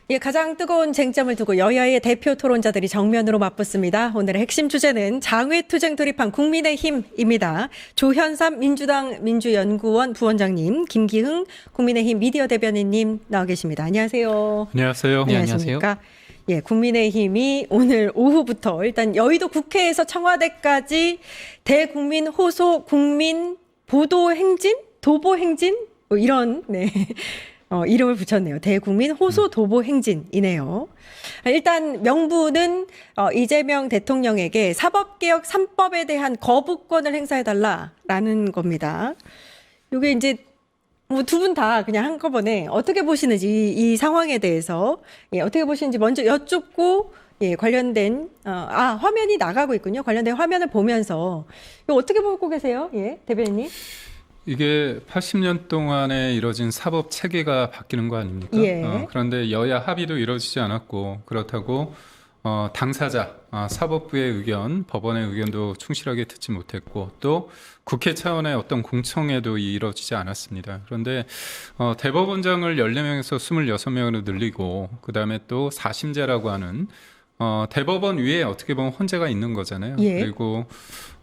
예, 가장 뜨거운 쟁점을 두고 여야의 대표 토론자들이 정면으로 맞붙습니다. 오늘의 핵심 주제는 장외투쟁 돌입한 국민의힘입니다. 조현삼 민주당 민주연구원 부원장님, 김기흥 국민의힘 미디어 대변인님 나와 계십니다. 안녕하세요. 안녕하세요. 네, 안녕하십니까? 예, 국민의힘이 오늘 오후부터 일단 여의도 국회에서 청와대까지 대국민 호소 국민 보도 행진, 도보 행진 뭐 이런 이름을 붙였네요. 대국민 호소 도보 행진이네요. 일단 명분은 이재명 대통령에게 사법개혁 3법에 대한 거부권을 행사해달라라는 겁니다. 이게 이제 뭐 두 분 다 그냥 한꺼번에 어떻게 보시는지 이 상황에 대해서 어떻게 보시는지 먼저 여쭙고 관련된 화면이 나가고 있군요. 관련된 화면을 보면서 이거 어떻게 보고 계세요? 예, 대변인님. 이게 80년 동안에 이뤄진 사법 체계가 바뀌는 거 아닙니까? 예. 그런데 여야 합의도 이루어지지 않았고 그렇다고 당사자, 사법부의 의견, 법원의 의견도 충실하게 듣지 못했고 또 국회 차원의 어떤 공청회도 이루어지지 않았습니다. 그런데 대법원장을 14명에서 26명으로 늘리고 그다음에 또 사심제라고 하는 대법원 위에 어떻게 보면 헌재가 있는 거잖아요. 예. 그리고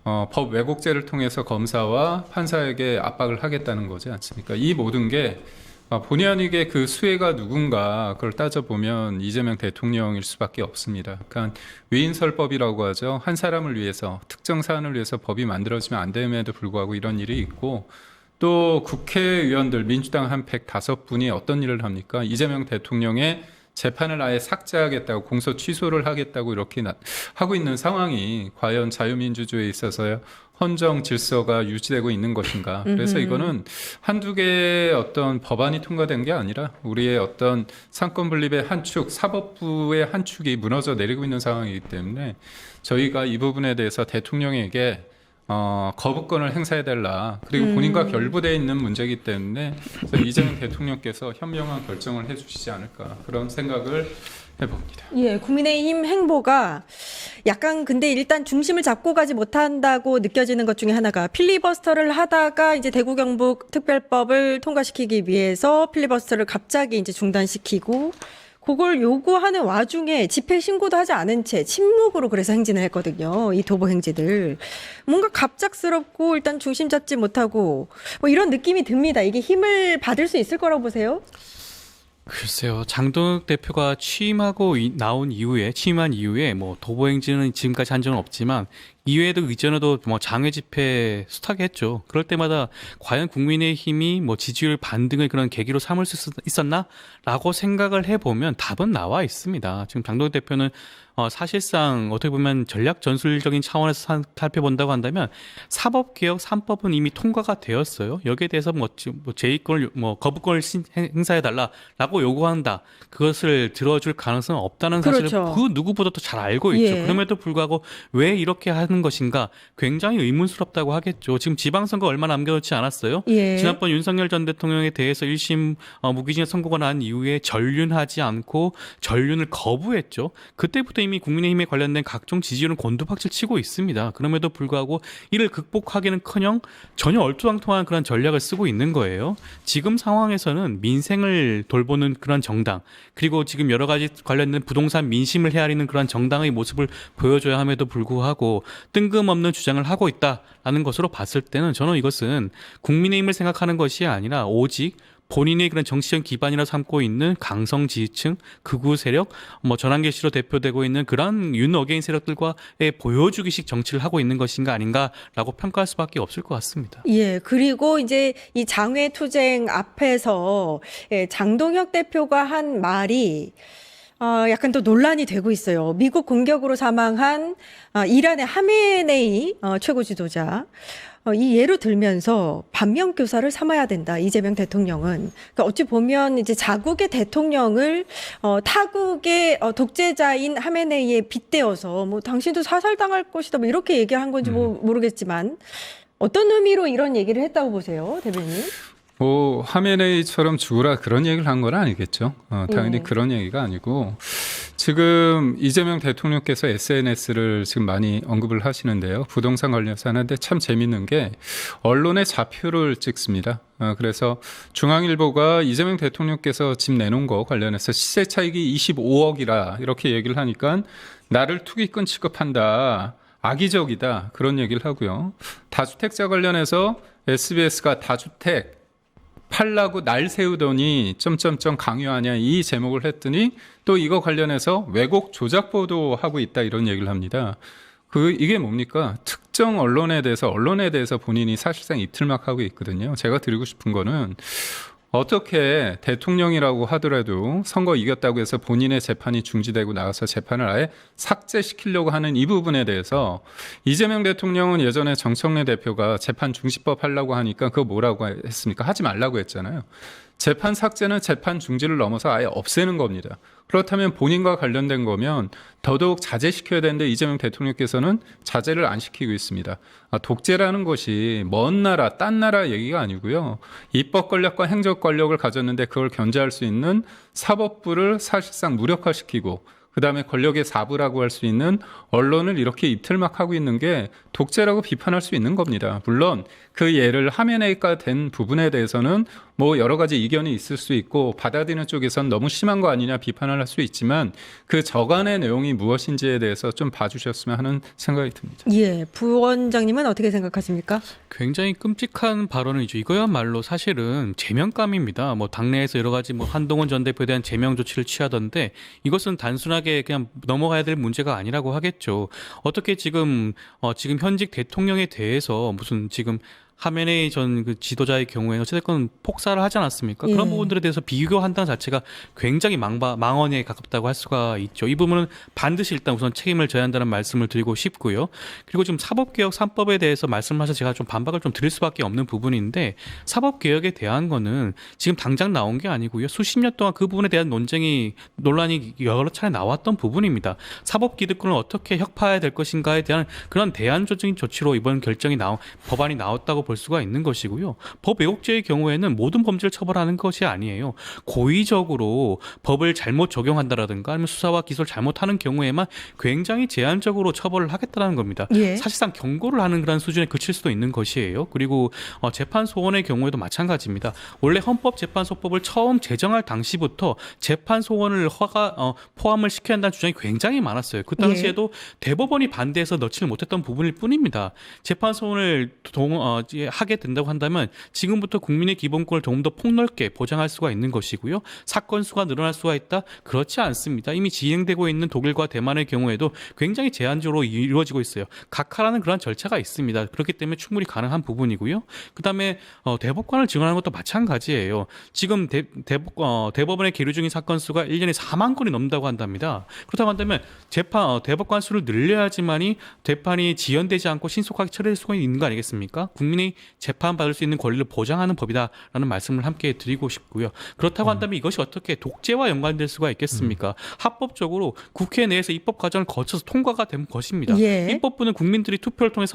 법 왜곡죄를 통해서 검사와 판사에게 압박을 하겠다는 거지 않습니까? 이 모든 게 본의 아니게 그 수혜가 누군가 그걸 따져보면 이재명 대통령일 수밖에 없습니다. 그러니까 위인설법이라고 하죠. 한 사람을 위해서 특정 사안을 위해서 법이 만들어지면 안 됨에도 불구하고 이런 일이 있고 또 국회의원들 민주당 한 105분이 어떤 일을 합니까? 이재명 대통령의 재판을 아예 삭제하겠다고 공소 취소를 하겠다고 이렇게 하고 있는 상황이 과연 자유민주주의에 있어서 헌정 질서가 유지되고 있는 것인가. 그래서 이거는 한두 개의 어떤 법안이 통과된 게 아니라 우리의 어떤 상권 분립의 한 축, 사법부의 한 축이 무너져 내리고 있는 상황이기 때문에 저희가 이 부분에 대해서 대통령에게 거부권을 행사해달라. 그리고 본인과 결부되어 있는 문제이기 때문에 이재명 대통령께서 현명한 결정을 해주시지 않을까 그런 생각을 해봅니다. 예, 국민의힘 행보가 약간 근데 일단 중심을 잡고 가지 못한다고 느껴지는 것 중에 하나가 필리버스터를 하다가 이제 대구 경북 특별법을 통과시키기 위해서 필리버스터를 갑자기 이제 중단시키고 그걸 요구하는 와중에 집회 신고도 하지 않은 채 침묵으로 그래서 행진을 했거든요. 이 도보 행진을. 뭔가 갑작스럽고 일단 중심 잡지 못하고 뭐 이런 느낌이 듭니다. 이게 힘을 받을 수 있을 거라고 보세요? 글쎄요. 장동혁 대표가 취임한 이후에 뭐 도보행진은 지금까지 한 적은 없지만 이외에도 이전에도 뭐 장외 집회 숱하게 했죠. 그럴 때마다 과연 국민의힘이 뭐 지지율 반등을 그런 계기로 삼을 수 있었나라고 생각을 해보면 답은 나와 있습니다. 지금 장동혁 대표는 사실상 어떻게 보면 전략 전술적인 차원에서 살펴본다고 한다면 사법개혁 3법은 이미 통과가 되었어요. 여기에 대해서 뭐 제2권을 거부권을 행사해달라라고 요구한다. 그것을 들어줄 가능성은 없다는 사실을 그렇죠. 그 누구보다도 잘 알고 있죠. 예. 그럼에도 불구하고 왜 이렇게 하는 것인가 굉장히 의문스럽다고 하겠죠. 지금 지방선거 얼마 남겨놓지 않았어요. 예. 지난번 윤석열 전 대통령에 대해서 1심 무기징역 선고가 난 이후에 전륜하지 않고 전륜을 거부했죠. 그때부터 이미 국민의힘에 관련된 각종 지지율은 곤두박질 치고 있습니다. 그럼에도 불구하고 이를 극복하기는커녕 전혀 얼토당토한 그런 전략을 쓰고 있는 거예요. 지금 상황에서는 민생을 돌보는 그런 정당 그리고 지금 여러 가지 관련된 부동산 민심을 헤아리는 그런 정당의 모습을 보여줘야 함에도 불구하고 뜬금없는 주장을 하고 있다라는 것으로 봤을 때는 저는 이것은 국민의힘을 생각하는 것이 아니라 오직 본인의 그런 정치적 기반이라 삼고 있는 강성 지지층, 극우 세력, 전환계시로 대표되고 있는 그런 윤어게인 세력들과의 보여주기식 정치를 하고 있는 것인가 아닌가라고 평가할 수밖에 없을 것 같습니다. 예, 그리고 이제 이 장외투쟁 앞에서 장동혁 대표가 한 말이 약간 또 논란이 되고 있어요. 미국 공격으로 사망한 이란의 하메네이 최고 지도자. 이 예로 들면서 반면교사를 삼아야 된다. 이재명 대통령은. 그러니까 어찌 보면 이제 자국의 대통령을 타국의 독재자인 하메네이에 빗대어서 뭐 당신도 사살당할 것이다. 뭐 이렇게 얘기한 건지 모르겠지만 어떤 의미로 이런 얘기를 했다고 보세요, 대변인? 뭐 하메네이처럼 죽으라 그런 얘기를 한 건 아니겠죠. 당연히 예. 그런 얘기가 아니고 지금 이재명 대통령께서 SNS를 지금 많이 언급을 하시는데요. 부동산 관련해서 하는데 참 재밌는 게 언론의 좌표를 찍습니다. 그래서 중앙일보가 이재명 대통령께서 집 내놓은 거 관련해서 시세 차익이 25억이라 이렇게 얘기를 하니까 나를 투기꾼 취급한다. 악의적이다. 그런 얘기를 하고요. 다주택자 관련해서 SBS가 다주택 팔라고 날 세우더니 점점점 강요하냐 이 제목을 했더니 또 이거 관련해서 왜곡 조작 보도하고 있다 이런 얘기를 합니다. 이게 뭡니까? 특정 언론에 대해서 본인이 사실상 입틀막하고 있거든요. 제가 드리고 싶은 거는 어떻게 대통령이라고 하더라도 선거 이겼다고 해서 본인의 재판이 중지되고 나가서 재판을 아예 삭제시키려고 하는 이 부분에 대해서 이재명 대통령은 예전에 정청래 대표가 재판 중지법 하려고 하니까 그거 뭐라고 했습니까? 하지 말라고 했잖아요. 재판 삭제는 재판 중지를 넘어서 아예 없애는 겁니다. 그렇다면 본인과 관련된 거면 더더욱 자제시켜야 되는데 이재명 대통령께서는 자제를 안 시키고 있습니다. 독재라는 것이 먼 나라, 딴 나라 얘기가 아니고요. 입법 권력과 행정 권력을 가졌는데 그걸 견제할 수 있는 사법부를 사실상 무력화시키고 그다음에 권력의 사부라고 할 수 있는 언론을 이렇게 입틀막하고 있는 게 독재라고 비판할 수 있는 겁니다. 물론 그 예를 화면에가 된 부분에 대해서는 뭐 여러 가지 이견이 있을 수 있고 받아들이는 쪽에선 너무 심한 거 아니냐 비판을 할 수 있지만 그 저간의 내용이 무엇인지에 대해서 좀 봐주셨으면 하는 생각이 듭니다. 예, 부원장님은 어떻게 생각하십니까? 굉장히 끔찍한 발언이죠. 이거야말로 사실은 제명감입니다. 뭐 당내에서 여러 가지 뭐 한동훈 전 대표에 대한 제명 조치를 취하던데 이것은 단순하게 그냥 넘어가야 될 문제가 아니라고 하겠죠. 어떻게 지금 현직 대통령에 대해서 무슨 지금 하메네이 전 그 지도자의 경우에는 어쨌든 폭사를 하지 않았습니까? 그런 예. 부분들에 대해서 비교한다는 자체가 굉장히 망언에 가깝다고 할 수가 있죠. 이 부분은 반드시 일단 우선 책임을 져야 한다는 말씀을 드리고 싶고요. 그리고 지금 사법개혁 3법에 대해서 말씀하셔서 제가 좀 반박을 좀 드릴 수밖에 없는 부분인데 사법개혁에 대한 거는 지금 당장 나온 게 아니고요. 수십 년 동안 그 부분에 대한 논란이 여러 차례 나왔던 부분입니다. 사법기득권을 어떻게 혁파해야 될 것인가에 대한 그런 대안적인 조치로 이번 법안이 나왔다고 볼 수가 있는 것이고요. 법 왜곡죄의 경우에는 모든 범죄를 처벌하는 것이 아니에요. 고의적으로 법을 잘못 적용한다라든가 아니면 수사와 기소를 잘못하는 경우에만 굉장히 제한적으로 처벌을 하겠다는 겁니다. 예. 사실상 경고를 하는 그런 수준에 그칠 수도 있는 것이에요. 그리고 재판소원의 경우에도 마찬가지입니다. 원래 헌법재판소법을 처음 제정할 당시부터 재판소원을 포함을 시켜야 한다는 주장이 굉장히 많았어요. 그 당시에도 대법원이 반대해서 넣지를 못했던 부분일 뿐입니다. 재판소원을 하게 된다고 한다면 지금부터 국민의 기본권을 조금 더 폭넓게 보장할 수가 있는 것이고요. 사건 수가 늘어날 수가 있다? 그렇지 않습니다. 이미 진행되고 있는 독일과 대만의 경우에도 굉장히 제한적으로 이루어지고 있어요. 각하라는 그런 절차가 있습니다. 그렇기 때문에 충분히 가능한 부분이고요. 그다음에 대법관을 증언하는 것도 마찬가지예요. 지금 대법원에 계류 중인 사건 수가 1년에 4만 건이 넘는다고 한답니다. 그렇다고 한다면 대법관 수를 늘려야지만이 재판이 지연되지 않고 신속하게 처리될 수가 있는 거 아니겠습니까? 국민이 재판받을 수 있는 권리를 보장하는 법이다라는 말씀을 함께 드리고 싶고요. 그렇다고 한다면 이것이 어떻게 독재와 연관될 수가 있겠습니까? 합법적으로 국회 내에서 입법 과정을 거쳐서 통과가 된 것입니다. 예. 입법부는 국민들이 투표를 통해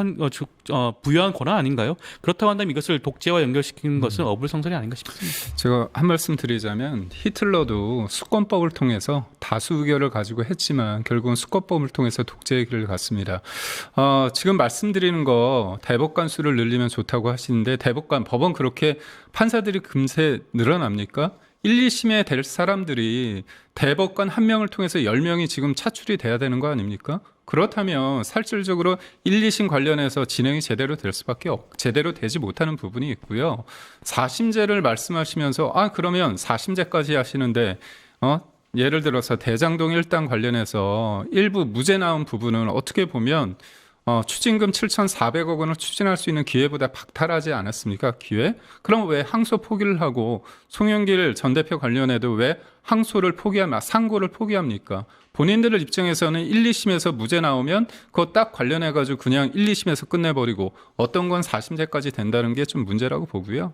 부여한 권한 아닌가요? 그렇다고 한다면 이것을 독재와 연결시키는 것은 어불성설이 아닌가 싶습니다. 제가 한 말씀 드리자면 히틀러도 수권법을 통해서 다수 의결을 가지고 했지만 결국은 수권법을 통해서 독재의 길을 갔습니다. 지금 말씀드리는 거 대법관 수를 늘리면 좋다고 하시는데 법원 그렇게 판사들이 금세 늘어납니까? 1, 2심에 될 사람들이 대법관 한 명을 통해서 10명이 지금 차출이 돼야 되는 거 아닙니까? 그렇다면 실질적으로 1, 2심 관련해서 진행이 제대로 되지 못하는 부분이 있고요. 4심제를 말씀하시면서 그러면 4심제까지 하시는데 예를 들어서 대장동 일당 관련해서 일부 무죄 나온 부분은 어떻게 보면 추징금 7,400억 원을 추진할 수 있는 기회보다 박탈하지 않았습니까? 기회? 그럼 왜 항소 포기를 하고 송영길 전 대표 관련해도 왜 상고를 포기합니까? 본인들의 입장에서는 1, 2심에서 무죄 나오면 그거 딱 관련해가지고 그냥 1, 2심에서 끝내버리고 어떤 건 4심제까지 된다는 게 좀 문제라고 보고요.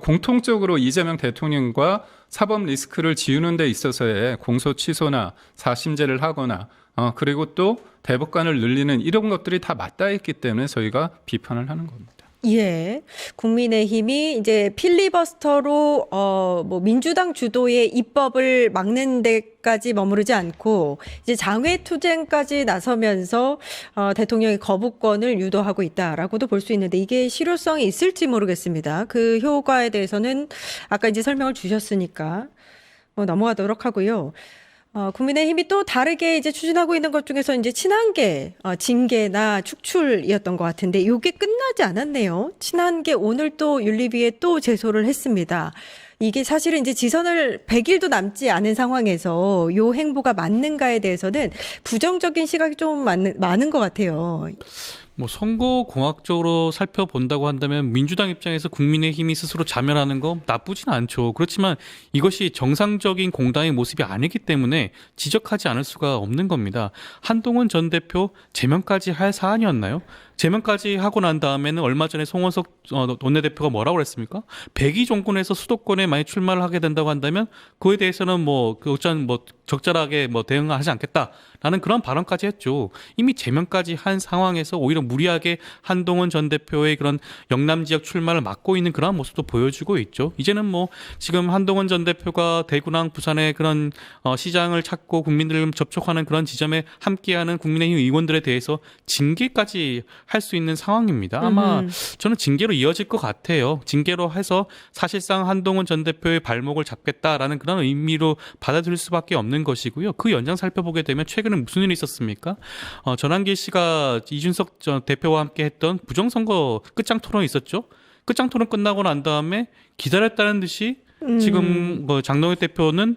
공통적으로 이재명 대통령과 사법 리스크를 지우는 데 있어서의 공소 취소나 4심제를 하거나 그리고 또 대법관을 늘리는 이런 것들이 다 맞닿아 있기 때문에 저희가 비판을 하는 겁니다. 예. 국민의힘이 이제 필리버스터로 뭐 민주당 주도의 입법을 막는 데까지 머무르지 않고 이제 장외투쟁까지 나서면서 대통령의 거부권을 유도하고 있다라고도 볼 수 있는데 이게 실효성이 있을지 모르겠습니다. 그 효과에 대해서는 아까 이제 설명을 주셨으니까 넘어가도록 하고요. 국민의힘이 또 다르게 이제 추진하고 있는 것 중에서 이제 친한계, 징계나 축출이었던 것 같은데 이게 끝나지 않았네요. 친한계 오늘 또 윤리위에 또 제소를 했습니다. 이게 사실은 이제 지선을 100일도 남지 않은 상황에서 요 행보가 맞는가에 대해서는 부정적인 시각이 좀 많은 것 같아요. 뭐 선거공학적으로 살펴본다고 한다면 민주당 입장에서 국민의힘이 스스로 자멸하는 거 나쁘진 않죠. 그렇지만 이것이 정상적인 공당의 모습이 아니기 때문에 지적하지 않을 수가 없는 겁니다. 한동훈 전 대표 제명까지 할 사안이었나요? 제명까지 하고 난 다음에는 얼마 전에 송원석 원내대표가 뭐라고 그랬습니까? 102 정권에서 수도권에 많이 출마를 하게 된다고 한다면 그에 대해서는 적절하게 대응하지 않겠다라는 그런 발언까지 했죠. 이미 제명까지 한 상황에서 오히려 무리하게 한동훈 전 대표의 그런 영남 지역 출마를 막고 있는 그런 모습도 보여주고 있죠. 이제는 지금 한동훈 전 대표가 대구랑 부산의 그런 시장을 찾고 국민들을 접촉하는 그런 지점에 함께하는 국민의힘 의원들에 대해서 징계까지 할 수 있는 상황입니다. 아마 저는 징계로 이어질 것 같아요. 징계로 해서 사실상 한동훈 전 대표의 발목을 잡겠다라는 그런 의미로 받아들일 수밖에 없는 것이고요. 그 연장 살펴보게 되면 최근에 무슨 일이 있었습니까? 전한길 씨가 이준석 전 대표와 함께 했던 부정선거 끝장 토론이 있었죠. 끝장 토론 끝나고 난 다음에 기다렸다는 듯이 지금 장동혁 대표는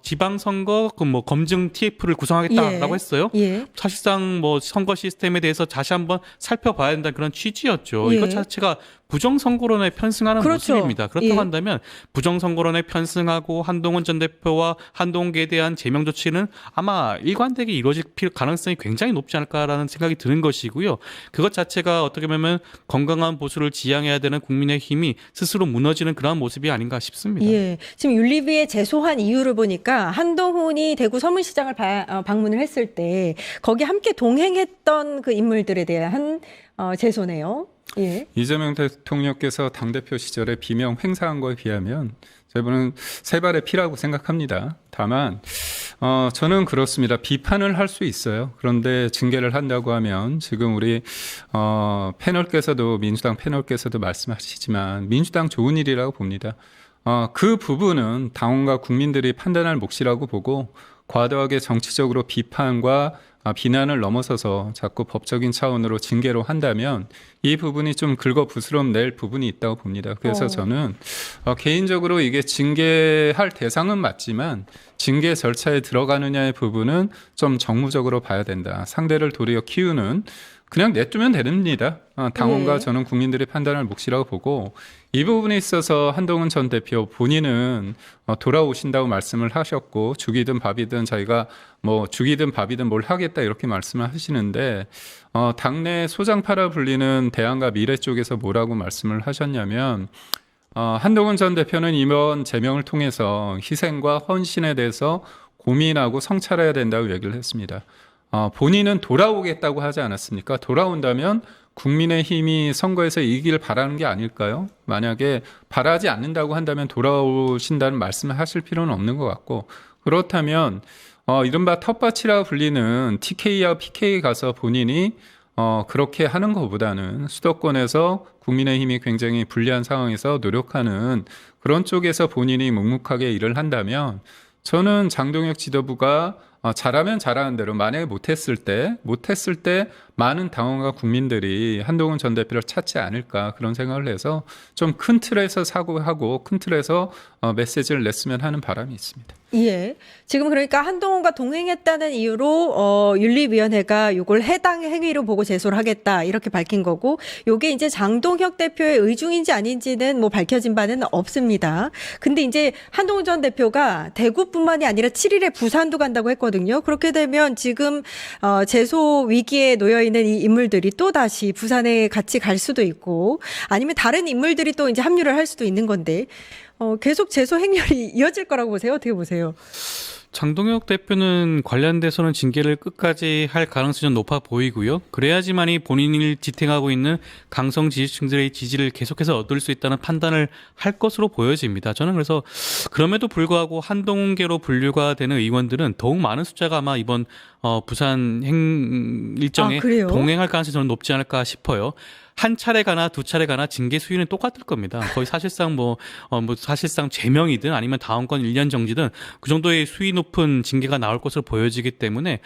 지방선거 검증 TF를 구성하겠다라고 했어요. 예. 사실상 선거 시스템에 대해서 다시 한번 살펴봐야 된다는 그런 취지였죠. 예. 이것 자체가 부정선거론에 편승하는 그렇죠. 모습입니다. 그렇다고 예. 한다면 부정선거론에 편승하고 한동훈 전 대표와 한동훈계에 대한 제명 조치는 아마 일관되게 이루어질 가능성이 굉장히 높지 않을까라는 생각이 드는 것이고요. 그것 자체가 어떻게 보면 건강한 보수를 지향해야 되는 국민의힘이 스스로 무너지는 그런 모습이 아닌가 싶습니다. 예. 지금 윤리위에 제소한 이유를 보니까 한동훈이 대구 서문시장을 방문을 했을 때 거기 함께 동행했던 그 인물들에 대한 제소네요. 예. 이재명 대통령께서 당대표 시절에 비명 횡사한 거에 비하면 저는 세 발의 피라고 생각합니다. 다만 저는 그렇습니다. 비판을 할 수 있어요. 그런데 징계를 한다고 하면 지금 우리 패널께서도 민주당 패널께서도 말씀하시지만 민주당 좋은 일이라고 봅니다. 그 부분은 당원과 국민들이 판단할 몫이라고 보고 과도하게 정치적으로 비판과 비난을 넘어서서 자꾸 법적인 차원으로 징계로 한다면 이 부분이 좀 긁어부스럼 낼 부분이 있다고 봅니다. 그래서 저는 개인적으로 이게 징계할 대상은 맞지만 징계 절차에 들어가느냐의 부분은 좀 정무적으로 봐야 된다. 상대를 도리어 키우는 그냥 내두면 됩니다. 당원과 저는 국민들이 판단할 몫이라고 보고 이 부분에 있어서 한동훈 전 대표 본인은 돌아오신다고 말씀을 하셨고 죽이든 밥이든 자기가 죽이든 밥이든 뭘 하겠다 이렇게 말씀을 하시는데 당내 소장파라 불리는 대안과 미래 쪽에서 뭐라고 말씀을 하셨냐면 한동훈 전 대표는 이번 제명을 통해서 희생과 헌신에 대해서 고민하고 성찰해야 된다고 얘기를 했습니다. 본인은 돌아오겠다고 하지 않았습니까? 돌아온다면 국민의힘이 선거에서 이기길 바라는 게 아닐까요? 만약에 바라지 않는다고 한다면 돌아오신다는 말씀을 하실 필요는 없는 것 같고 그렇다면 이른바 텃밭이라 불리는 TK와 PK 가서 본인이 그렇게 하는 것보다는 수도권에서 국민의힘이 굉장히 불리한 상황에서 노력하는 그런 쪽에서 본인이 묵묵하게 일을 한다면 저는 장동혁 지도부가 잘하면 잘하는 대로 만약에 못했을 때 많은 당원과 국민들이 한동훈 전 대표를 찾지 않을까 그런 생각을 해서 좀 큰 틀에서 사고하고 큰 틀에서 메시지를 냈으면 하는 바람이 있습니다. 예. 지금 그러니까 한동훈과 동행했다는 이유로 윤리위원회가 이걸 해당 행위로 보고 제소를 하겠다 이렇게 밝힌 거고 요게 이제 장동혁 대표의 의중인지 아닌지는 밝혀진 바는 없습니다. 근데 이제 한동훈 전 대표가 대구뿐만이 아니라 7일에 부산도 간다고 했거든요. 그렇게 되면 지금 제소 위기에 놓여 있는 이 인물들이 또 다시 부산에 같이 갈 수도 있고 아니면 다른 인물들이 또 이제 합류를 할 수도 있는 건데 계속 제소 행렬이 이어질 거라고 보세요? 어떻게 보세요? 장동혁 대표는 관련돼서는 징계를 끝까지 할 가능성이 좀 높아 보이고요. 그래야지만이 본인을 지탱하고 있는 강성 지지층들의 지지를 계속해서 얻을 수 있다는 판단을 할 것으로 보여집니다. 저는 그래서 그럼에도 불구하고 한동훈계로 분류가 되는 의원들은 더욱 많은 숫자가 아마 이번 부산 일정에 그래요? 동행할 가능성이 저는 높지 않을까 싶어요. 한 차례 가나 두 차례 가나 징계 수위는 똑같을 겁니다. 거의 사실상 사실상 제명이든 아니면 다음 건 1년 정지든 그 정도의 수위 높은 징계가 나올 것으로 보여지기 때문에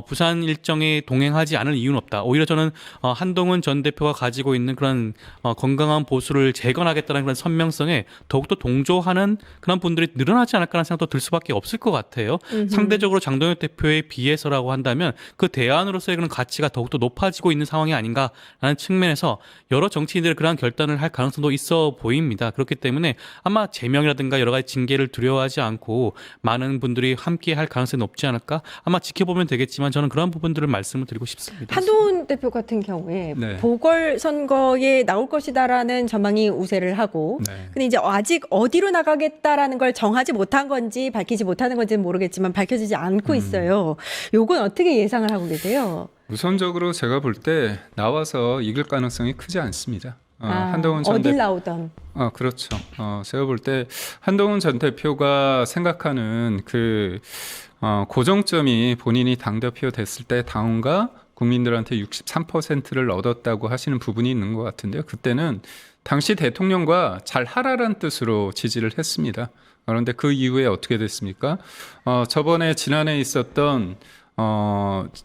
부산 일정에 동행하지 않을 이유는 없다. 오히려 저는 한동훈 전 대표가 가지고 있는 그런 건강한 보수를 재건하겠다는 그런 선명성에 더욱더 동조하는 그런 분들이 늘어나지 않을까라는 생각도 들 수밖에 없을 것 같아요. 상대적으로 장동혁 대표에 비해서라고 한다면 그 대안으로서의 그런 가치가 더욱더 높아지고 있는 상황이 아닌가라는 측면에서 여러 정치인들이 그러한 결단을 할 가능성도 있어 보입니다. 그렇기 때문에 아마 제명이라든가 여러 가지 징계를 두려워하지 않고 많은 분들이 함께 할 가능성이 높지 않을까? 아마 지켜보면 되겠지만 저는 그런 부분들을 말씀을 드리고 싶습니다. 한동훈 대표 같은 경우에 네. 보궐선거에 나올 것이다라는 전망이 우세를 하고 네. 근데 이제 아직 어디로 나가겠다라는 걸 정하지 못한 건지 밝히지 못하는 건지는 모르겠지만 밝혀지지 않고 있어요. 요건 어떻게 예상을 하고 계세요? 우선적으로 제가 볼 때 나와서 이길 가능성이 크지 않습니다. 한동훈 전 어딜 대표. 나오던. 그렇죠. 제가 볼 때 한동훈 전 대표가 생각하는 그 고정점이 본인이 당대표 됐을 때 당원과 국민들한테 63%를 얻었다고 하시는 부분이 있는 것 같은데요. 그때는 당시 대통령과 잘 하라란 뜻으로 지지를 했습니다. 그런데 그 이후에 어떻게 됐습니까? 저번에 지난해 있었던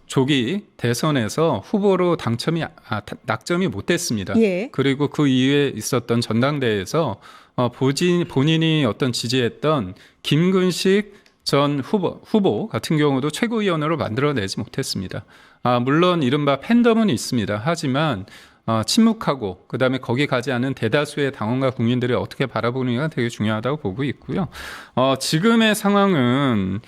조기 대선에서 후보로 당첨이 낙점이 못 됐습니다. 예. 그리고 그 이후에 있었던 전당대회에서 본인이 어떤 지지했던 김근식 전 후보 같은 경우도 최고위원으로 만들어내지 못했습니다. 물론 이른바 팬덤은 있습니다. 하지만 침묵하고 그다음에 거기 가지 않은 대다수의 당원과 국민들이 어떻게 바라보느냐가 되게 중요하다고 보고 있고요. 지금의 상황은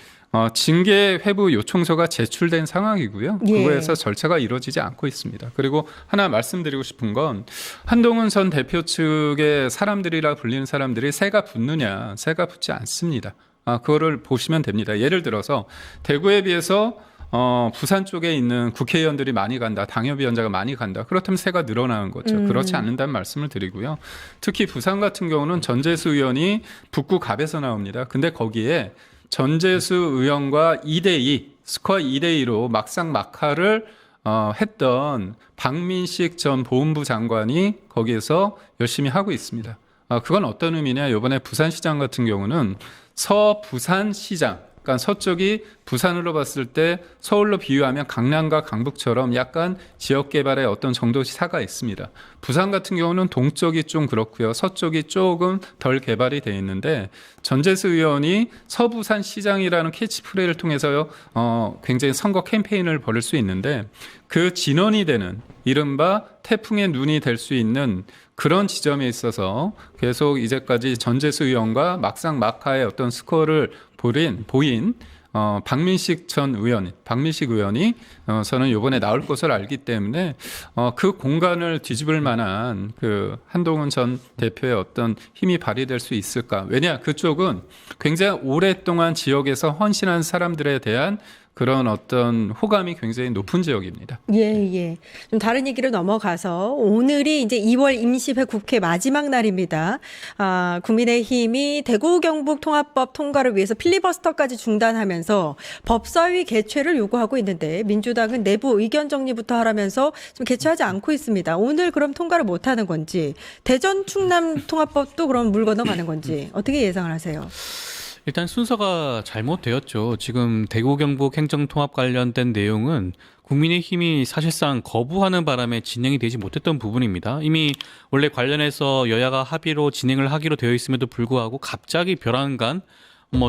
징계 회부 요청서가 제출된 상황이고요. 예. 그거에서 절차가 이루어지지 않고 있습니다. 그리고 하나 말씀드리고 싶은 건 한동훈 전 대표 측의 사람들이라 불리는 사람들이 새가 붙느냐, 새가 붙지 않습니다. 그거를 보시면 됩니다. 예를 들어서 대구에 비해서 부산 쪽에 있는 국회의원들이 많이 간다, 당협위원자가 많이 간다. 그렇다면 새가 늘어나는 거죠. 그렇지 않는다는 말씀을 드리고요. 특히 부산 같은 경우는 전재수 의원이 북구 갑에서 나옵니다. 근데 거기에 전재수 의원과 2대2 스코어 2대2로 막상 막하를 했던 박민식 전 보훈부 장관이 거기에서 열심히 하고 있습니다. 그건 어떤 의미냐? 이번에 부산시장 같은 경우는 서부산시장, 그러니까 서쪽이 부산으로 봤을 때 서울로 비유하면 강남과 강북처럼 약간 지역 개발의 어떤 정도시사가 있습니다. 부산 같은 경우는 동쪽이 좀 그렇고요. 서쪽이 조금 덜 개발이 돼 있는데 전재수 의원이 서부산 시장이라는 캐치프레이를 통해서 굉장히 선거 캠페인을 벌일 수 있는데 그 진원이 되는 이른바 태풍의 눈이 될 수 있는 그런 지점에 있어서 계속 이제까지 전재수 의원과 막상 막하의 어떤 스코어를 보인 박민식 의원이 저는 이번에 나올 것을 알기 때문에 그 공간을 뒤집을 만한 그 한동훈 전 대표의 어떤 힘이 발휘될 수 있을까? 왜냐 그쪽은 굉장히 오랫동안 지역에서 헌신한 사람들에 대한 그런 어떤 호감이 굉장히 높은 지역입니다. 예. 좀 다른 얘기로 넘어가서 오늘이 이제 2월 임시회 국회 마지막 날입니다. 국민의힘이 대구 경북 통합법 통과를 위해서 필리버스터까지 중단하면서 법사위 개최를 요구하고 있는데 민주당은 내부 의견 정리부터 하라면서 좀 개최하지 않고 있습니다. 오늘 그럼 통과를 못 하는 건지 대전 충남 통합법도 그럼 물 건너가는 건지 어떻게 예상을 하세요? 일단 순서가 잘못되었죠. 지금 대구 경북 행정통합 관련된 내용은 국민의힘이 사실상 거부하는 바람에 진행이 되지 못했던 부분입니다. 이미 원래 관련해서 여야가 합의로 진행을 하기로 되어 있음에도 불구하고 갑자기 벼랑간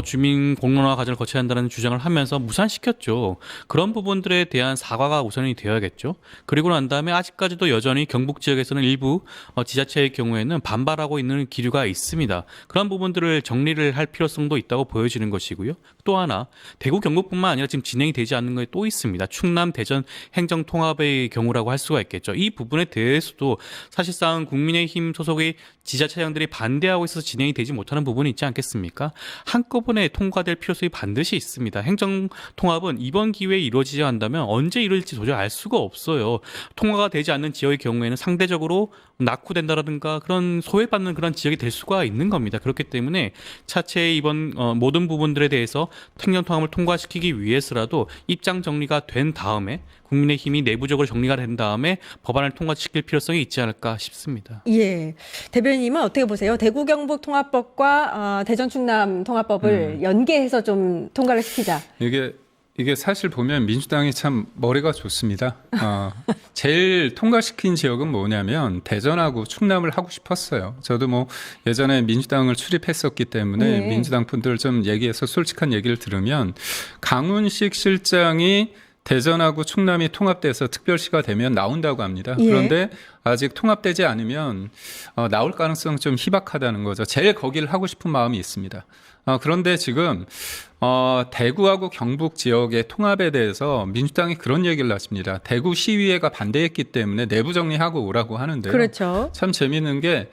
주민 공론화 과정을 거쳐야 한다는 주장을 하면서 무산시켰죠. 그런 부분들에 대한 사과가 우선이 되어야겠죠. 그리고 난 다음에 아직까지도 여전히 경북 지역에서는 일부 지자체의 경우에는 반발하고 있는 기류가 있습니다. 그런 부분들을 정리를 할 필요성도 있다고 보여지는 것이고요. 또 하나 대구 경북뿐만 아니라 지금 진행이 되지 않는 것이 또 있습니다. 충남 대전 행정통합의 경우라고 할 수가 있겠죠. 이 부분에 대해서도 사실상 국민의힘 소속의 지자체장들이 반대하고 있어서 진행이 되지 못하는 부분이 있지 않겠습니까? 한껏 한꺼번에 통과될 필요성이 반드시 있습니다. 행정 통합은 이번 기회에 이루어지지 않는다면 언제 이룰지 도저히 알 수가 없어요. 통과가 되지 않는 지역의 경우에는 상대적으로 낙후된다라든가 그런 소외받는 그런 지역이 될 수가 있는 겁니다. 그렇기 때문에 차체 이번 모든 부분들에 대해서 행정 통합을 통과시키기 위해서라도 입장 정리가 된 다음에 국민의힘이 내부적으로 정리가 된 다음에 법안을 통과시킬 필요성이 있지 않을까 싶습니다. 예. 대변인님은 어떻게 보세요? 대구 경북 통합법과 대전 충남 통합법을 연계해서 좀 통과를 시키자. 이게 사실 보면 민주당이 참 머리가 좋습니다. 제일 통과시킨 지역은 뭐냐면 대전하고 충남을 하고 싶었어요. 저도 뭐 예전에 민주당을 출입했었기 때문에 네. 민주당 분들 좀 얘기해서 솔직한 얘기를 들으면 강훈식 실장이 대전하고 충남이 통합돼서 특별시가 되면 나온다고 합니다. 예. 그런데 아직 통합되지 않으면 나올 가능성 좀 희박하다는 거죠. 제일 거기를 하고 싶은 마음이 있습니다. 그런데 지금 대구하고 경북 지역의 통합에 대해서 민주당이 그런 얘기를 하십니다. 대구 시의회가 반대했기 때문에 내부 정리하고 오라고 하는데요. 그렇죠. 참 재미있는 게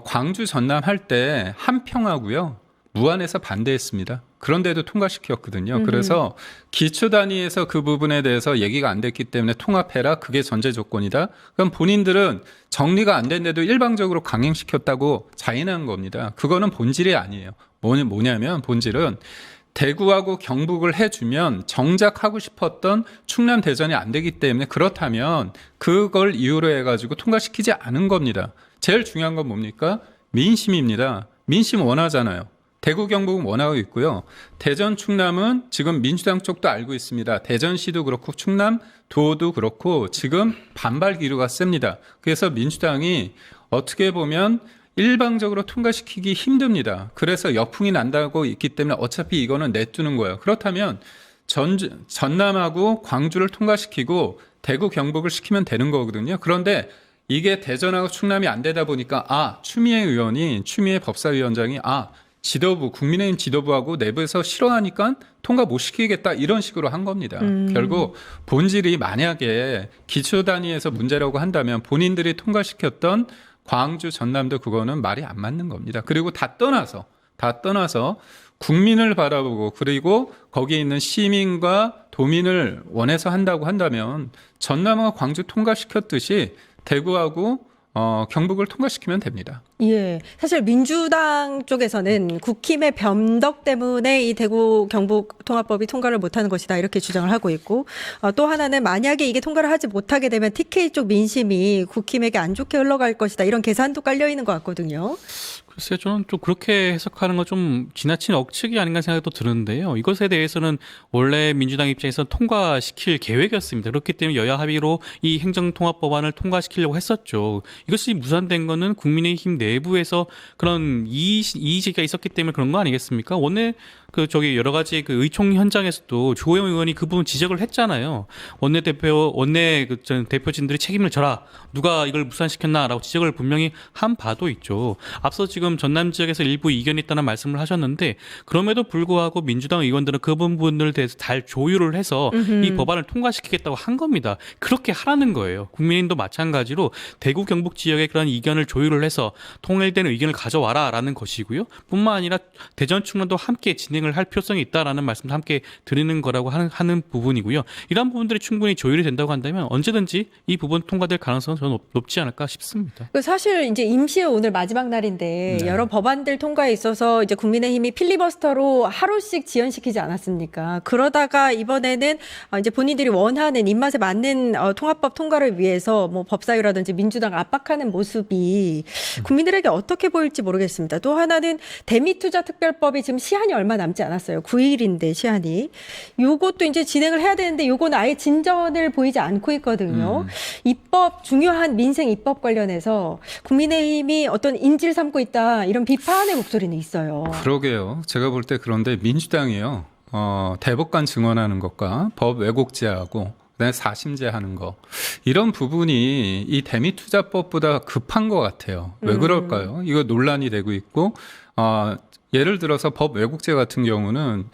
광주 전남 할 때 한평하고요. 무안에서 반대했습니다. 그런데도 통과시켰거든요. 그래서 기초 단위에서 그 부분에 대해서 얘기가 안 됐기 때문에 통합해라. 그게 전제 조건이다. 그럼 본인들은 정리가 안 됐는데도 일방적으로 강행시켰다고 자인한 겁니다. 그거는 본질이 아니에요. 뭐냐면 본질은 대구하고 경북을 해주면 정작 하고 싶었던 충남 대전이 안 되기 때문에 그렇다면 그걸 이유로 해가지고 통과시키지 않은 겁니다. 제일 중요한 건 뭡니까? 민심입니다. 민심 원하잖아요. 대구 경북은 원하고 있고요. 대전 충남은 지금 민주당 쪽도 알고 있습니다. 대전시도 그렇고 충남 도도 그렇고 지금 반발 기류가 셉니다. 그래서 민주당이 어떻게 보면 일방적으로 통과시키기 힘듭니다. 그래서 역풍이 난다고 있기 때문에 어차피 이거는 내두는 거예요. 그렇다면 전남하고 광주를 통과시키고 대구 경북을 시키면 되는 거거든요. 그런데 이게 대전하고 충남이 안 되다 보니까 추미애 법사위원장이 지도부, 국민의힘 지도부하고 내부에서 싫어하니까 통과 못 시키겠다 이런 식으로 한 겁니다. 결국 본질이 만약에 기초 단위에서 문제라고 한다면 본인들이 통과시켰던 광주, 전남도 그거는 말이 안 맞는 겁니다. 그리고 다 떠나서 국민을 바라보고 그리고 거기에 있는 시민과 도민을 원해서 한다고 한다면 전남과 광주 통과시켰듯이 대구하고 경북을 통과시키면 됩니다. 예. 사실 민주당 쪽에서는 국힘의 변덕 때문에 이 대구 경북 통합법이 통과를 못하는 것이다 이렇게 주장을 하고 있고 또 하나는 만약에 이게 통과를 하지 못하게 되면 TK 쪽 민심이 국힘에게 안 좋게 흘러갈 것이다 이런 계산도 깔려 있는 것 같거든요. 글쎄요, 저는 좀 그렇게 해석하는 건 좀 지나친 억측이 아닌가 생각도 드는데요. 이것에 대해서는 원래 민주당 입장에서 통과시킬 계획이었습니다. 그렇기 때문에 여야 합의로 이 행정통합법안을 통과시키려고 했었죠. 이것이 무산된 거는 국민의힘 내부에서 그런 이의제기가 있었기 때문에 그런 거 아니겠습니까? 원내 여러 가지 의총 현장에서도 주호영 의원이 그 부분 지적을 했잖아요. 원내 대표진들이 책임을 져라. 누가 이걸 무산시켰나라고 지적을 분명히 한 바도 있죠. 앞서 지금 전남 지역에서 일부 이견이 있다는 말씀을 하셨는데 그럼에도 불구하고 민주당 의원들은 그 부분들에 대해서 잘 조율을 해서 이 법안을 통과시키겠다고 한 겁니다. 그렇게 하라는 거예요. 국민의힘도 마찬가지로 대구 경북 지역의 그런 이견을 조율을 해서 통일된 의견을 가져와라라는 것이고요. 뿐만 아니라 대전 충남도 함께 진행을 할 필요성이 있다라는 말씀도 함께 드리는 거라고 하는 부분이고요. 이런 부분들이 충분히 조율이 된다고 한다면 언제든지 이 부분 통과될 가능성은 저는 높지 않을까 싶습니다. 사실 이제 임시회 오늘 마지막 날인데 여러 법안들 통과에 있어서 이제 국민의힘이 필리버스터로 하루씩 지연시키지 않았습니까? 그러다가 이번에는 이제 본인들이 원하는 입맛에 맞는 통합법 통과를 위해서 뭐 법사위라든지 민주당 압박하는 모습이 국민들에게 어떻게 보일지 모르겠습니다. 또 하나는 대미투자특별법이 지금 시한이 얼마 남지 않았어요. 9일인데 시한이. 요것도 이제 진행을 해야 되는데 요거는 아예 진전을 보이지 않고 있거든요. 입법 중요한 민생 입법 관련해서 국민의힘이 어떤 인지를 삼고 있다 이런 비판의 목소리는 있어요. 그러게요. 제가 볼 때 그런데 민주당이요. 대법관 증언하는 것과 법 왜곡죄하고 그다음에 사심죄하는 거 이런 부분이 이 대미투자법보다 급한 것 같아요. 왜 그럴까요? 이거 논란이 되고 있고 예를 들어서 법 왜곡죄 같은 경우는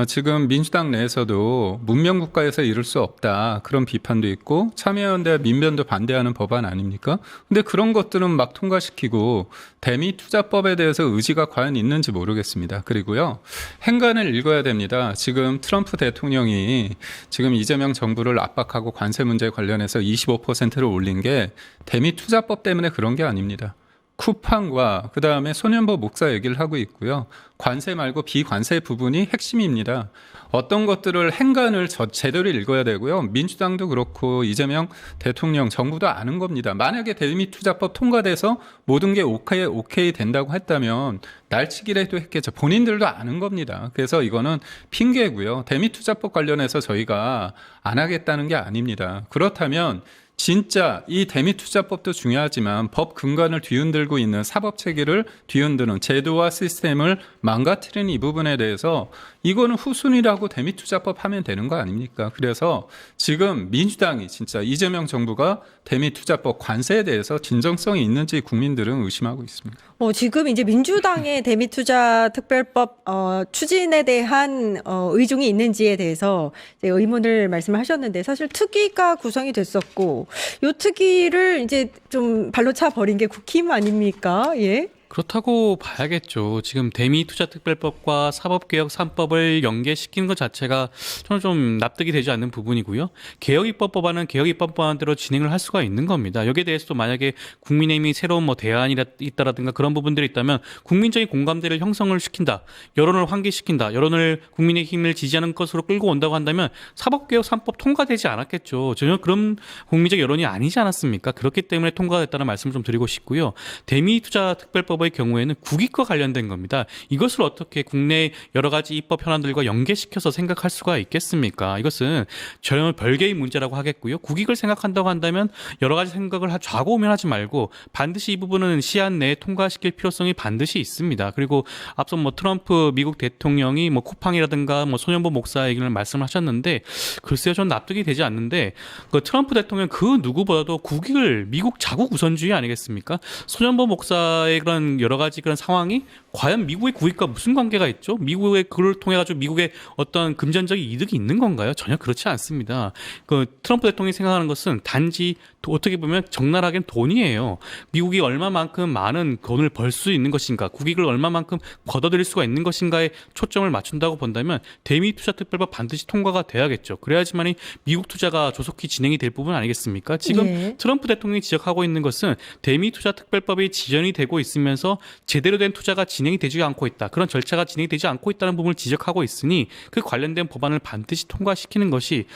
지금 민주당 내에서도 문명국가에서 이룰 수 없다 그런 비판도 있고 참여연대 민변도 반대하는 법안 아닙니까? 근데 그런 것들은 막 통과시키고 대미투자법에 대해서 의지가 과연 있는지 모르겠습니다. 그리고요, 행간을 읽어야 됩니다. 지금 트럼프 대통령이 지금 이재명 정부를 압박하고 관세 문제 관련해서 25%를 올린 게 대미투자법 때문에 그런 게 아닙니다. 쿠팡과 그다음에 소년보 목사 얘기를 하고 있고요. 관세 말고 비관세 부분이 핵심입니다. 어떤 것들을 행간을 제대로 읽어야 되고요. 민주당도 그렇고 이재명 대통령 정부도 아는 겁니다. 만약에 대미투자법 통과돼서 모든 게 오케이 된다고 했다면 날치기라도 했겠죠. 본인들도 아는 겁니다. 그래서 이거는 핑계고요. 대미투자법 관련해서 저희가 안 하겠다는 게 아닙니다. 그렇다면 진짜 이 대미투자법도 중요하지만 법 근간을 뒤흔들고 있는 사법체계를 뒤흔드는 제도와 시스템을 망가뜨리는 이 부분에 대해서 이거는 후순위라고 대미투자법 하면 되는 거 아닙니까? 그래서 지금 민주당이 진짜 이재명 정부가 대미투자법 관세에 대해서 진정성이 있는지 국민들은 의심하고 있습니다. 지금 이제 민주당의 대미투자 특별법 추진에 대한 의중이 있는지에 대해서 이제 의문을 말씀하셨는데 사실 특위가 구성이 됐었고 요 특위를 이제 좀 발로 차 버린 게 국힘 아닙니까? 예. 그렇다고 봐야겠죠. 지금 대미투자특별법과 사법개혁 3법을 연계시키는 것 자체가 저는 좀 납득이 되지 않는 부분이고요. 개혁입법 법안은 개혁입법 법안대로 진행을 할 수가 있는 겁니다. 여기에 대해서도 만약에 국민의힘이 새로운 대안이 있다라든가 그런 부분들이 있다면 국민적인 공감대를 형성을 시킨다. 여론을 환기시킨다. 여론을 국민의힘을 지지하는 것으로 끌고 온다고 한다면 사법개혁 3법 통과되지 않았겠죠. 전혀 그런 국민적 여론이 아니지 않았습니까? 그렇기 때문에 통과됐다는 말씀을 좀 드리고 싶고요. 대미투자특별법 의 경우에는 국익과 관련된 겁니다. 이것을 어떻게 국내 여러 가지 입법 현안들과 연계시켜서 생각할 수가 있겠습니까? 이것은 전혀 별개의 문제라고 하겠고요. 국익을 생각한다고 한다면 여러 가지 생각을 좌고우면하지 말고 반드시 이 부분은 시한 내에 통과시킬 필요성이 반드시 있습니다. 그리고 앞서 트럼프 미국 대통령이 쿠팡이라든가 소년보 목사 얘기를 말씀하셨는데 글쎄요, 전 납득이 되지 않는데 그 트럼프 대통령 그 누구보다도 국익을 미국 자국 우선주의 아니겠습니까? 소년보 목사의 그런 여러 가지 그런 상황이 과연 미국의 국익과 무슨 관계가 있죠? 미국의 그걸 통해 가지고 미국의 어떤 금전적인 이득이 있는 건가요? 전혀 그렇지 않습니다. 그 트럼프 대통령이 생각하는 것은 단지 어떻게 보면 적나라하게 돈이에요. 미국이 얼마만큼 많은 돈을 벌 수 있는 것인가, 국익을 얼마만큼 걷어들일 수가 있는 것인가에 초점을 맞춘다고 본다면 대미투자특별법 반드시 통과가 돼야겠죠. 그래야지만이 미국 투자가 조속히 진행이 될 부분 아니겠습니까? 지금 예. 트럼프 대통령이 지적하고 있는 것은 대미투자특별법이 지연이 되고 있으면서 제대로 된 투자가 진행이 되지 않고 있다. 그런 절차가 진행이 되지 않고 있다는 부분을 지적하고 있으니 그 관련된 법안을 반드시 통과시키는 것이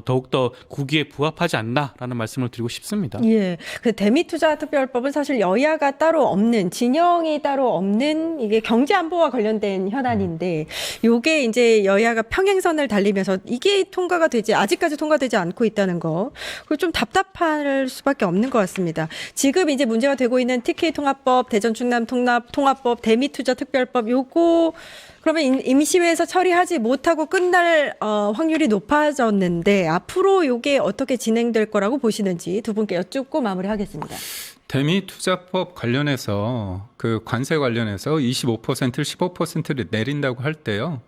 더욱더 국위에 부합하지 않나라는 말씀을 드리고 싶습니다. 예. 그 대미투자특별법은 사실 여야가 따로 없는, 진영이 따로 없는 이게 경제안보와 관련된 현안인데 요게 이제 여야가 평행선을 달리면서 이게 아직까지 통과되지 않고 있다는 거. 그거 좀 답답할 수밖에 없는 것 같습니다. 지금 이제 문제가 되고 있는 TK 통합법, 대전 충남 통합법, 대미투자특별법 요거 그러면 임시회에서 처리하지 못하고 끝날 확률이 높아졌는데 앞으로 이게 어떻게 진행될 거라고 보시는지 두 분께 여쭙고 마무리하겠습니다. 대미투자법 관련해서 그 관세 관련해서 25%를 15%를 내린다고 할 때요.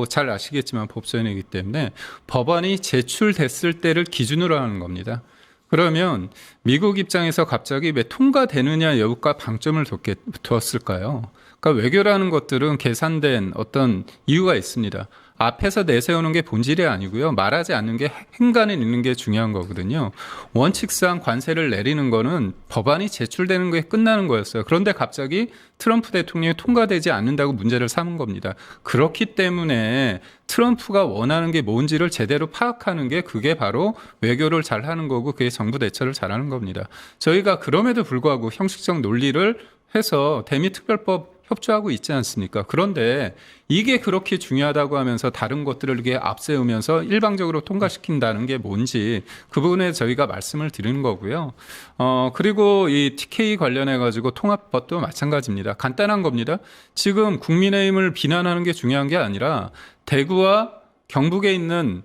잘 아시겠지만 법조인이기 때문에 법안이 제출됐을 때를 기준으로 하는 겁니다. 그러면 미국 입장에서 갑자기 왜 통과되느냐 여부가 방점을 두었을까요? 그러니까 외교라는 것들은 계산된 어떤 이유가 있습니다. 앞에서 내세우는 게 본질이 아니고요. 말하지 않는 게 행간에 있는 게 중요한 거거든요. 원칙상 관세를 내리는 거는 법안이 제출되는 거에 끝나는 거였어요. 그런데 갑자기 트럼프 대통령이 통과되지 않는다고 문제를 삼은 겁니다. 그렇기 때문에 트럼프가 원하는 게 뭔지를 제대로 파악하는 게 그게 바로 외교를 잘하는 거고 그게 정부 대처를 잘하는 겁니다. 저희가 그럼에도 불구하고 형식적 논리를 해서 대미특별법 협조하고 있지 않습니까? 그런데 이게 그렇게 중요하다고 하면서 다른 것들을 이렇게 앞세우면서 일방적으로 통과시킨다는 게 뭔지 그 부분에 저희가 말씀을 드리는 거고요. 그리고 이 TK 관련해 가지고 통합법도 마찬가지입니다. 간단한 겁니다. 지금 국민의힘을 비난하는 게 중요한 게 아니라 대구와 경북에 있는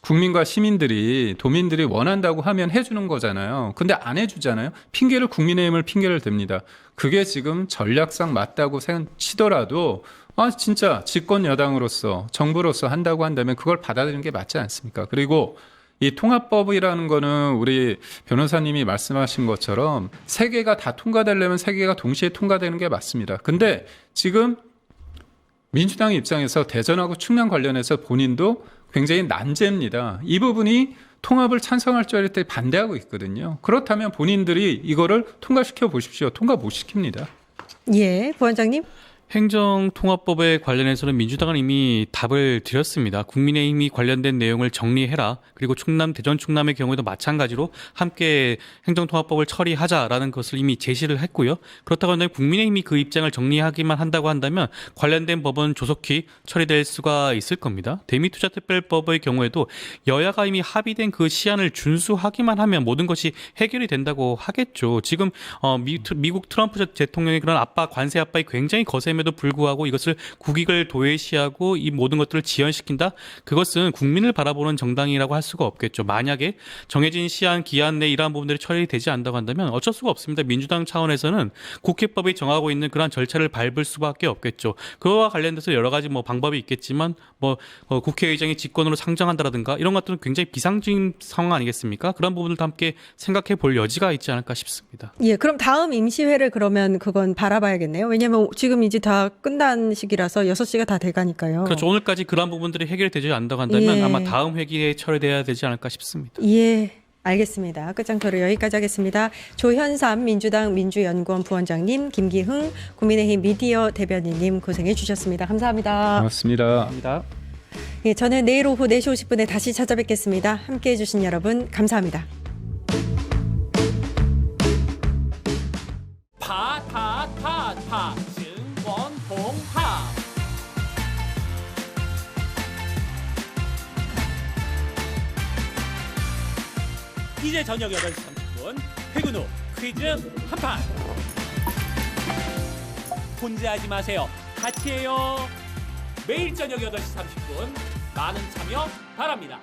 국민과 시민들이 도민들이 원한다고 하면 해주는 거잖아요. 근데 안 해주잖아요. 핑계를 국민의힘을 핑계를 댑니다. 그게 지금 전략상 맞다고 치더라도 진짜 집권 여당으로서 정부로서 한다고 한다면 그걸 받아들이는 게 맞지 않습니까? 그리고 이 통합법이라는 거는 우리 변호사님이 말씀하신 것처럼 세 개가 다 통과되려면 세 개가 동시에 통과되는 게 맞습니다. 근데 지금 민주당 입장에서 대전하고 충남 관련해서 본인도 굉장히 난제입니다. 이 부분이 통합을 찬성할 줄 알았더니 반대하고 있거든요. 그렇다면 본인들이 이거를 통과시켜 보십시오. 통과 못 시킵니다. 예, 부원장님. 행정통합법에 관련해서는 민주당은 이미 답을 드렸습니다. 국민의힘이 관련된 내용을 정리해라. 그리고 충남, 대전 충남의 경우에도 마찬가지로 함께 행정통합법을 처리하자라는 것을 이미 제시를 했고요. 그렇다고 한다면 국민의힘이 그 입장을 정리하기만 한다고 한다면 관련된 법은 조속히 처리될 수가 있을 겁니다. 대미투자특별법의 경우에도 여야가 이미 합의된 그 시한을 준수하기만 하면 모든 것이 해결이 된다고 하겠죠. 지금 미국 트럼프 대통령의 그런 관세 압박이 굉장히 거셈에도 불구하고 이것을 국익을 도외시하고 이 모든 것들을 지연시킨다? 그것은 국민을 바라보는 정당이라고 할 수가 없겠죠. 만약에 정해진 시한, 기한 내 이러한 부분들이 처리되지 않는다고 한다면 어쩔 수가 없습니다. 민주당 차원에서는 국회법이 정하고 있는 그러한 절차를 밟을 수밖에 없겠죠. 그와 관련돼서 여러 가지 방법이 있겠지만 국회의장이 직권으로 상정한다라든가 이런 것들은 굉장히 비상적인 상황 아니겠습니까? 그런 부분들도 함께 생각해 볼 여지가 있지 않을까 싶습니다. 예, 그럼 다음 임시회를 그러면 그건 바라봐야겠네요. 왜냐하면 지금 이제 다 끝난 시기라서 6시가 다 돼가니까요. 그렇죠. 오늘까지 그러한 부분들이 해결되지 않는다고 한다면 예. 아마 다음 회기에 처리돼야 되지 않을까 싶습니다. 예, 알겠습니다. 끝장토론 여기까지 하겠습니다. 조현삼 민주당 민주연구원 부원장님, 김기흥 국민의힘 미디어 대변인님 고생해 주셨습니다. 감사합니다. 고맙습니다. 감사합니다. 예, 저는 내일 오후 4시 50분에 다시 찾아뵙겠습니다. 함께해 주신 여러분 감사합니다. 파파파파 증권통합 이제 저녁 8시 30분 퇴근 후 퀴즈 한판 혼자 하지 마세요. 같이 해요. 매일 저녁 8시 30분 많은 참여 바랍니다.